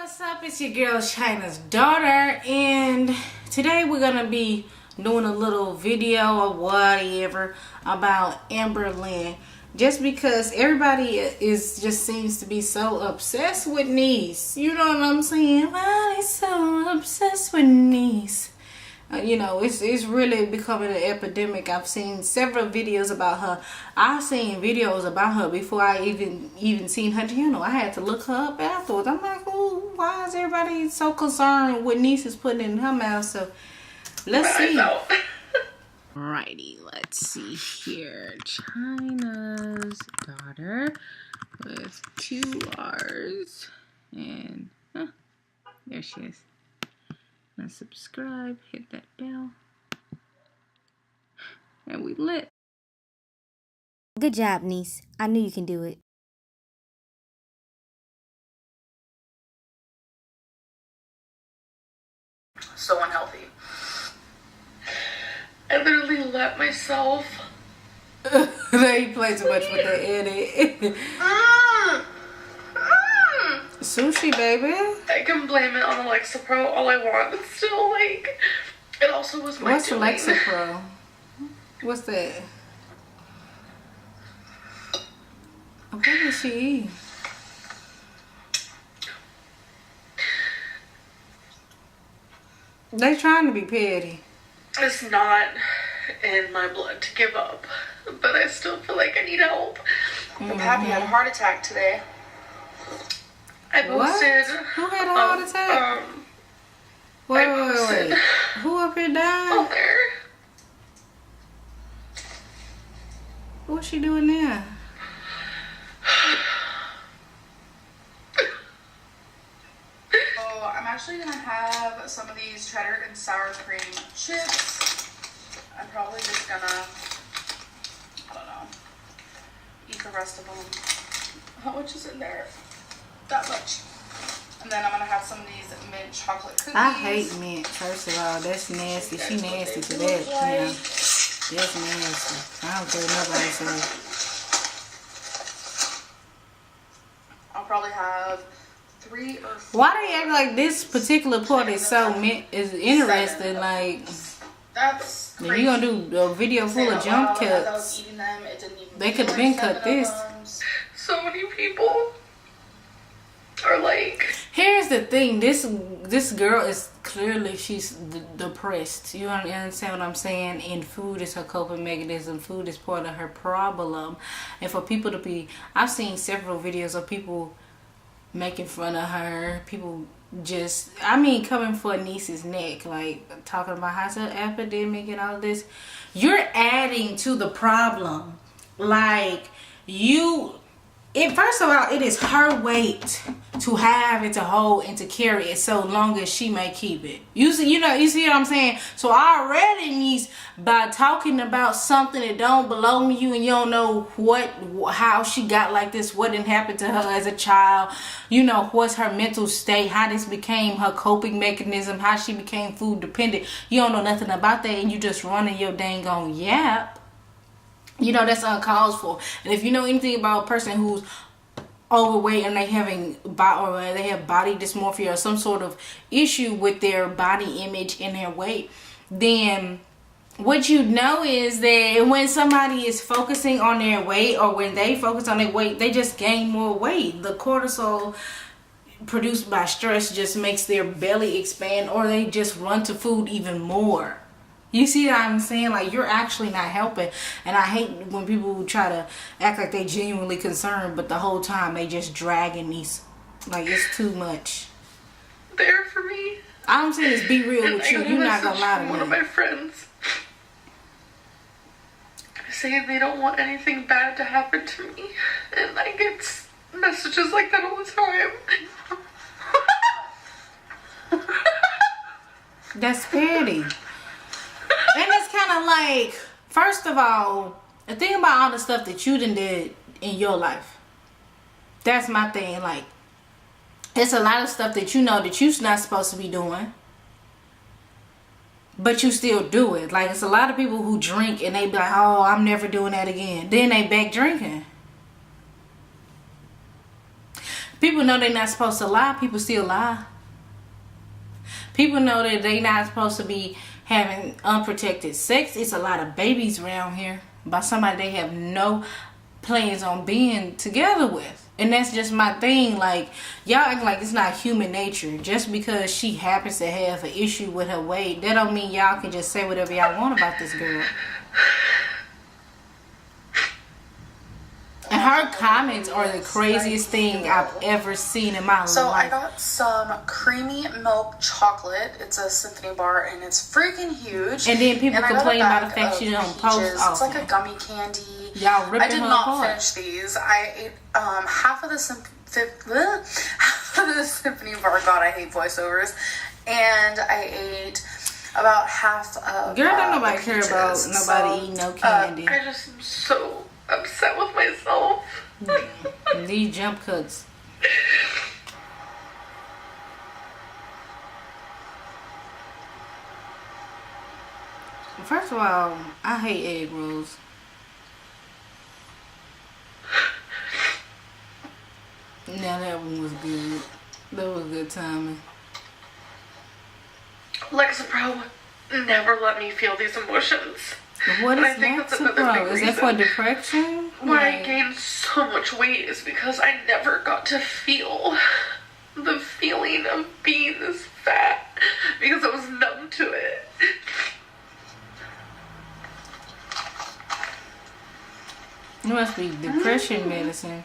what's up? It's your girl China's daughter, and today we're gonna be doing a little video or whatever about Amberlynn, just because everybody just seems to be so obsessed with niece. You know what I'm saying? Why they so obsessed with niece? You know, it's really becoming an epidemic. I've seen several videos about her. I've seen videos about her before I even seen her. You know, I had to look her up afterwards. I'm like, oh, why is everybody so concerned with niece is putting in her mouth? So let's see. Alrighty, let's see here. China's daughter with 2 R's, and there she is. Now subscribe, hit that bell, and we lit. Good job, niece. I knew you can do it. So unhealthy. I literally let myself. They play too much with that edit. Sushi, baby. I can blame it on Alexa Pro all I want, but still, like, it also was my What's Alexa Pro? What's that? What does she eat? They trying to be petty. It's not in my blood to give up, but I still feel like I need help. Pappy had a heart attack today. I posted. Who had a heart attack? Wait. Who up here died? Oh, there. What's she doing now? So I'm actually gonna have some of these cheddar and sour cream chips. I'm probably just gonna, I don't know, eat the rest of them. How much is in there? That much. And then I'm gonna have some of these mint chocolate cookies. I hate mint, first of all. That's nasty. She nasty to that. Yeah. That's nasty. I don't care what nobody says. I'll probably have 3 or 4. Why they act like this particular part is so is interesting? Like, that's if you gonna do a video full of jump cuts, they could have been cut this. So many people are like. Here's the thing. This girl is clearly, she's depressed. You understand what I'm saying? And food is her coping mechanism. Food is part of her problem. And for people to be, I've seen several videos of people making fun of her. People just, I mean, coming for niece's neck, like talking about how it's an epidemic and all this. You're adding to the problem. Like, first of all, it is her weight to have and to hold and to carry it so long as she may keep it. You see what I'm saying? So already, niece, by talking about something that don't belong to you and you don't know how she got like this, what didn't happen to her as a child, you know, what's her mental state, how this became her coping mechanism, how she became food dependent. You don't know nothing about that, and you just running your dang on yap. You know, that's uncalled for. And if you know anything about a person who's overweight and they have body dysmorphia or some sort of issue with their body image and their weight, then what you know is that when somebody is focusing on their weight, or when they focus on their weight, they just gain more weight. The cortisol produced by stress just makes their belly expand, or they just run to food even more. You see what I'm saying? Like, you're actually not helping. And I hate when people try to act like they genuinely concerned, but the whole time they just dragging these. Like, it's too much. There for me. I'm saying is be real with you. You're not gonna lie to me. One of my friends saying they don't want anything bad to happen to me, and I get messages like that all the time. That's petty. And it's kind of like, first of all, the thing about all the stuff that you done did in your life, that's my thing. Like, it's a lot of stuff that you know that you're not supposed to be doing, but you still do it. Like, it's a lot of people who drink and they be like, oh, I'm never doing that again. Then they back drinking. People know they're not supposed to lie. People still lie. People know that they're not supposed to be having unprotected sex. It's a lot of babies around here by somebody they have no plans on being together with. And that's just my thing. Like, y'all act like it's not human nature. Just because she happens to have an issue with her weight, that don't mean y'all can just say whatever y'all want about this girl. And her comments are the craziest thing I've ever seen in my life. So I got some creamy milk chocolate. It's a symphony bar and it's freaking huge. And then people complain about the fact she don't post often. It's like a gummy candy. Y'all ripping I did her not apart. finish these. I ate half of the symphony bar. God, I hate voiceovers. And I ate about half of Girl, don't nobody care about nobody eating no candy. I just am so upset with myself. These jump cuts. First of all, I hate egg rolls. Now that one was good. That was good timing. Lexapro never let me feel these emotions. What is And I think that's another Lexapro? big Is that for reason depression? why I gained so much weight is because I never got to feel the feeling of being this fat because I was numb to it. It must be depression medicine.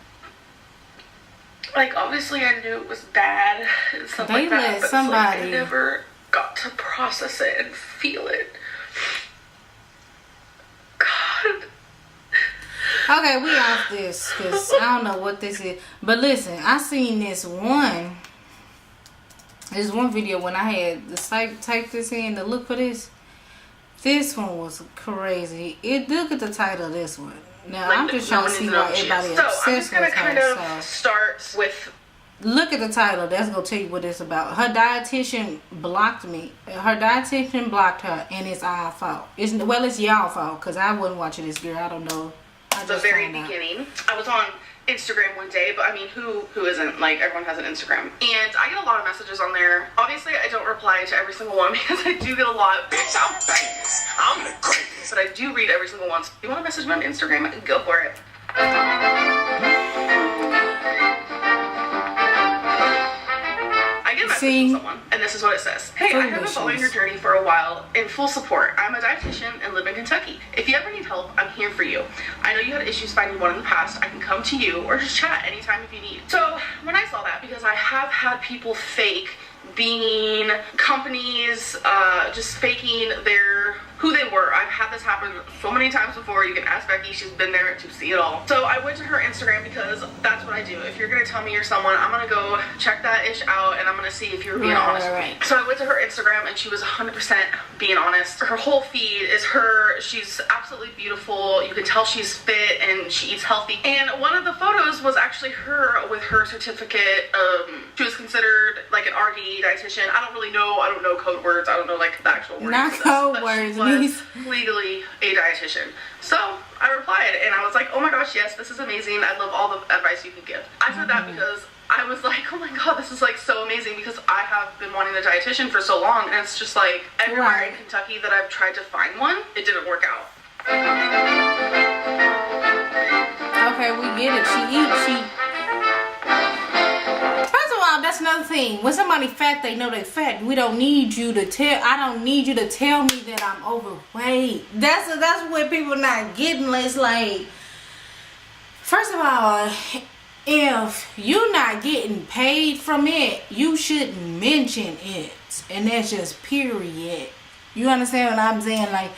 Like, obviously I knew it was bad and stuff They like that, let but it's somebody- like I never got to process it and feel it. God. Okay, we off this because I don't know what this is. But listen, I seen this one video when I had the site type this in to look for this. This one was crazy. Look at the title of this one. Now, Like, I'm just trying to see why everybody so I'm obsessed just gonna with kind her. of start with. Look at the title. That's going to tell you what it's about. Her dietitian blocked me. Her dietitian blocked her, and it's our fault. It's y'all fault, because I wasn't watching this girl. I don't know. I The just very found out. beginning, I was on Instagram one day, but I mean, who isn't? Like, everyone has an Instagram, and I get a lot of messages on there. Obviously, I don't reply to every single one because I do get a lot. Bitch, I'm famous. I'm the greatest. But I do read every single one. So if you want to message me on Instagram, go for it. I get a message from someone, and this is what it says. Hey, I have been following your journey for a while in full support. I'm a dietitian and live in Kentucky. If you ever need help, I'm here for you. I know you had issues finding one in the past. I can come to you or just chat anytime if you need. So when I saw that, because I have had people fake being companies, just faking who they were. I've had this happen so many times before. You can ask Becky, she's been there to see it all. So I went to her Instagram because that's what I do. If you're gonna tell me you're someone, I'm gonna go check that ish out and I'm gonna see if you're being honest with me. So I went to her Instagram and she was 100% being honest. Her whole feed is her. She's absolutely beautiful. You can tell she's fit and she eats healthy. And one of the photos was actually her with her certificate. She was considered like an RD dietitian. I don't really know. I don't know code words. I don't know like the actual words. Not code words. Legally a dietitian. So I replied and I was like, oh my gosh, yes, this is amazing. I love all the advice you can give. I said that because I was like, oh my god, this is like so amazing because I have been wanting a dietitian for so long and it's just like everywhere in Kentucky that I've tried to find one, it didn't work out. Okay, we get it. First of all, that's another thing. When somebody fat, they know they fat. We don't need you to tell. I don't need you to tell me that I'm overweight. That's what people not getting. It's like, first of all, if you're not getting paid from it, you shouldn't mention it. And that's just period. You understand what I'm saying? Like,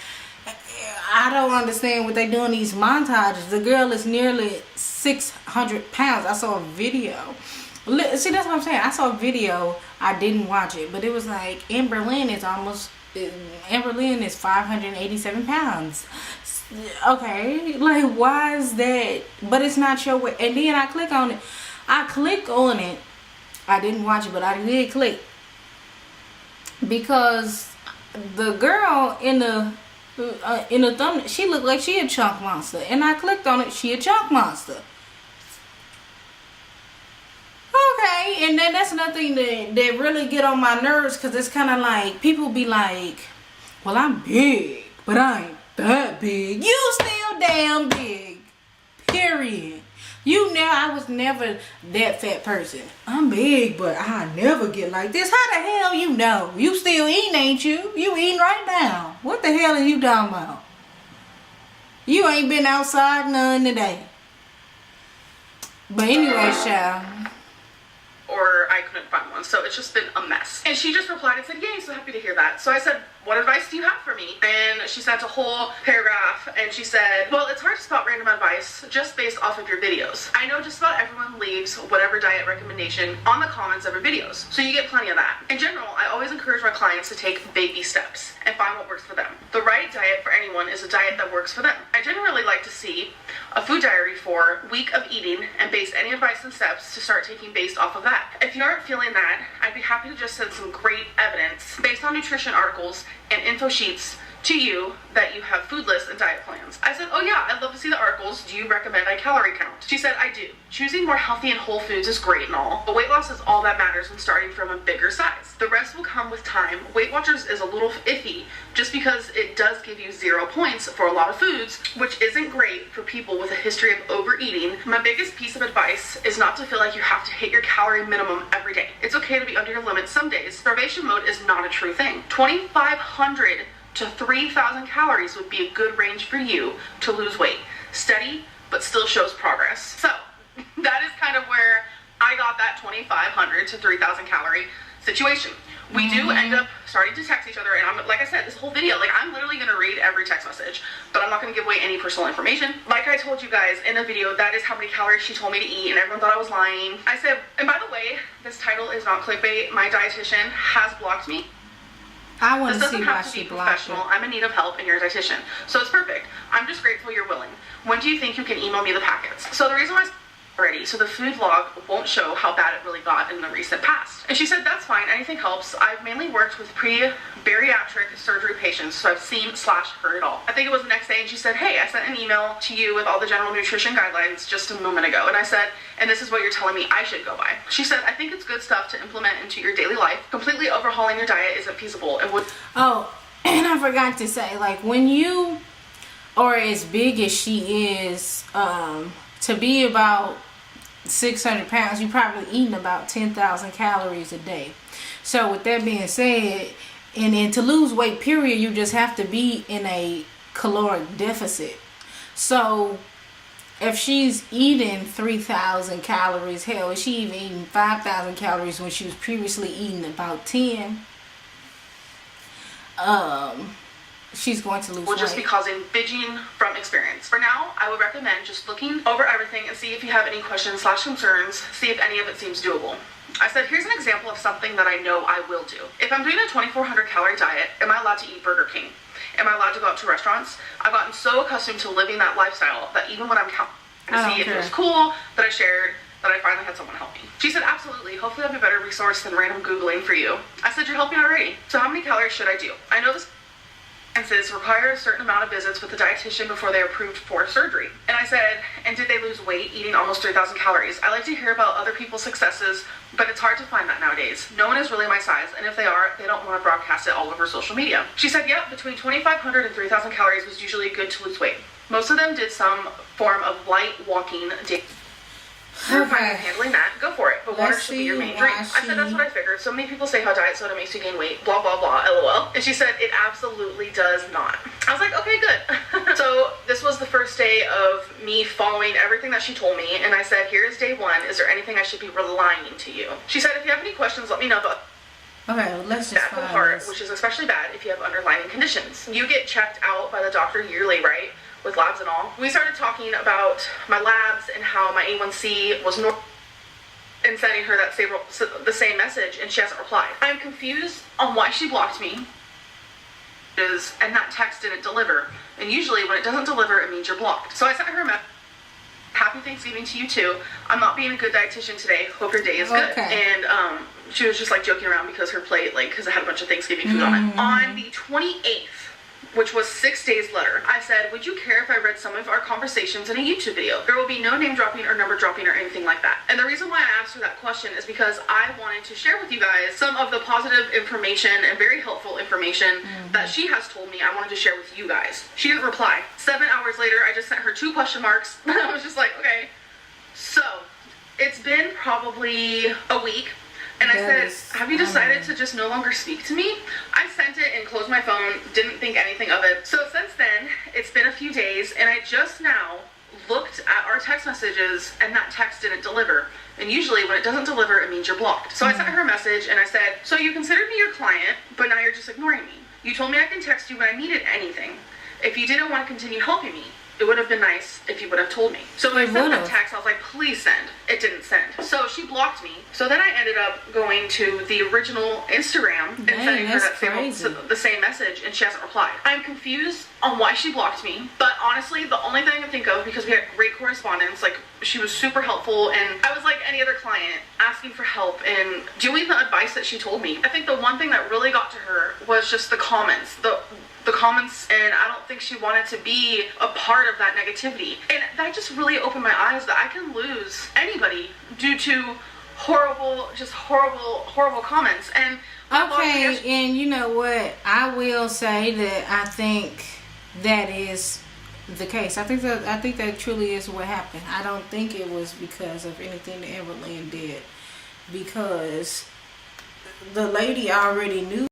I don't understand what they do in these montages. The girl is nearly 600 pounds. I saw a video. See, that's what I'm saying. I saw a video. I didn't watch it, but it was like Amberlynn is 587 pounds. Okay, like why is that? But it's not your way. And then I click on it. I didn't watch it, but I did click because the girl in the thumbnail, she looked like she a chunk monster, and I clicked on it. She a chunk monster. man, that's another thing that really get on my nerves, because it's kind of like, people be like, well, I'm big, but I ain't that big. You still damn big. Period. I was never that fat person. I'm big, but I never get like this. How the hell you know? You still eating, ain't you? You eating right now. What the hell are you talking about? You ain't been outside none today. But anyway, child. Or I couldn't find one, so it's just been a mess. And she just replied and said, yay, so happy to hear that. So I said, what advice do you have for me? And she sent a whole paragraph, and she said, well, it's hard to spot random advice just based off of your videos. I know just about everyone leaves whatever diet recommendation on the comments of your videos, so you get plenty of that. In general, I always encourage my clients to take baby steps and find what works for them. The right diet for anyone is a diet that works for them. I generally like to see a food diary for week of eating and base any advice and steps to start taking based off of that. If you aren't feeling that, I'd be happy to just send some great evidence based on nutrition articles and info sheets to you that you have food lists and diet plans. I said, oh yeah, I'd love to see the articles. Do you recommend I calorie count? She said, I do. Choosing more healthy and whole foods is great and all, but weight loss is all that matters when starting from a bigger size. The rest will come with time. Weight Watchers is a little iffy just because it does give you 0 points for a lot of foods, which isn't great for people with a history of overeating. My biggest piece of advice is not to feel like you have to hit your calorie minimum every day. It's okay to be under your limit some days. Starvation mode is not a true thing. 2,500 to 3,000 calories would be a good range for you to lose weight. Steady, but still shows progress. So that is kind of where I got that 2,500 to 3,000 calorie situation. We do end up starting to text each other, and I'm, like I said, this whole video, like, I'm literally gonna read every text message, but I'm not gonna give away any personal information. Like I told you guys in a video, that is how many calories she told me to eat, and everyone thought I was lying. I said, and by the way, this title is not clickbait. My dietitian has blocked me. I want This to see doesn't why have to she be blocked professional. it. I'm in need of help, and you're a dietitian, so it's perfect. I'm just grateful you're willing. When do you think you can email me the packets? So the reason why already, so the food log won't show how bad it really got in the recent past. And she said, that's fine, anything helps. I've mainly worked with pre-bariatric surgery patients, so I've seen/heard it all. I think it was the next day, and she said, hey, I sent an email to you with all the general nutrition guidelines just a moment ago. And I said, and this is what you're telling me I should go by. She said, I think it's good stuff to implement into your daily life. Completely overhauling your diet isn't feasible and would... Oh, and I forgot to say, like, when you are as big as she is, to be about 600 pounds, you're probably eating about 10,000 calories a day. So with that being said, and to lose weight, period, you just have to be in a caloric deficit. So if she's eating 3,000 calories, hell, is she even eating 5,000 calories when she was previously eating about 10? She's going to lose weight. Will just be causing binging from experience. For now, I would recommend just looking over everything and see if you have any questions/concerns, see if any of it seems doable. I said, here's an example of something that I know I will do. If I'm doing a 2,400 calorie diet, am I allowed to eat Burger King? Am I allowed to go out to restaurants? I've gotten so accustomed to living that lifestyle that even when I'm counting to see if it was cool that I shared, that I finally had someone help me. She said, absolutely. Hopefully I'll be a better resource than random Googling for you. I said, you're helping already. So how many calories should I do? I know this require a certain amount of visits with a dietitian before they're approved for surgery. And I said, and did they lose weight eating almost 3,000 calories? I like to hear about other people's successes, but it's hard to find that nowadays. No one is really my size, and if they are, they don't want to broadcast it all over social media. She said, yep, between 2,500 and 3,000 calories was usually good to lose weight. Most of them did some form of light walking day. You're fine with handling that, go for it, but water should be your main drink. I said, that's what I figured. So many people say how diet soda makes you gain weight, blah, blah, blah, lol. And she said, it absolutely does not. I was like, okay, good. So this was the first day of me following everything that she told me, and I said, here's day one. Is there anything I should be relying to you? She said, if you have any questions, let me know, but okay, well, let's just bad heart, which is especially bad if you have underlying conditions. You get checked out by the doctor yearly, right? With labs and all. We started talking about my labs and how my A1C was normal, and sending her that the same message, and she hasn't replied. I'm confused on why she blocked me, and that text didn't deliver. And usually when it doesn't deliver, it means you're blocked. So I sent her a message. Happy Thanksgiving to you too. I'm not being a good dietitian today. Hope your day is good. And she was just like joking around because her plate, like, because it had a bunch of Thanksgiving food on it. On the 28th which was 6 days later. I said, would you care if I read some of our conversations in a YouTube video? There will be no name dropping or number dropping or anything like that. And the reason why I asked her that question is because I wanted to share with you guys some of the positive information and very helpful information that she has told me I wanted to share with you guys. She didn't reply. 7 hours later, I just sent her 2 question marks. I was just like, okay. So, it's been probably a week. And I said, have you decided to just no longer speak to me? I sent it and closed my phone, didn't think anything of it. So since then, it's been a few days, and I just now looked at our text messages, and that text didn't deliver. And usually when it doesn't deliver, it means you're blocked. So I sent her a message, and I said, so you considered me your client, but now you're just ignoring me. You told me I can text you when I needed anything. If you didn't want to continue helping me, it would have been nice if you would have told me. So when I sent that text, I was like, please send. It didn't send. So she blocked me. So then I ended up going to the original Instagram and sending her the same message, and she hasn't replied. I'm confused on why she blocked me, but honestly, the only thing I can think of, because we had great correspondence, like, she was super helpful, and I was like any other client, asking for help and doing the advice that she told me. I think the one thing that really got to her was just the comments. The comments, and I don't think she wanted to be a part of that negativity. And that just really opened my eyes that I can lose anybody due to horrible comments. And okay, and you know what? I will say that I think that is the case. I think that truly is what happened. I don't think it was because of anything that Amberlynn did, because the lady already knew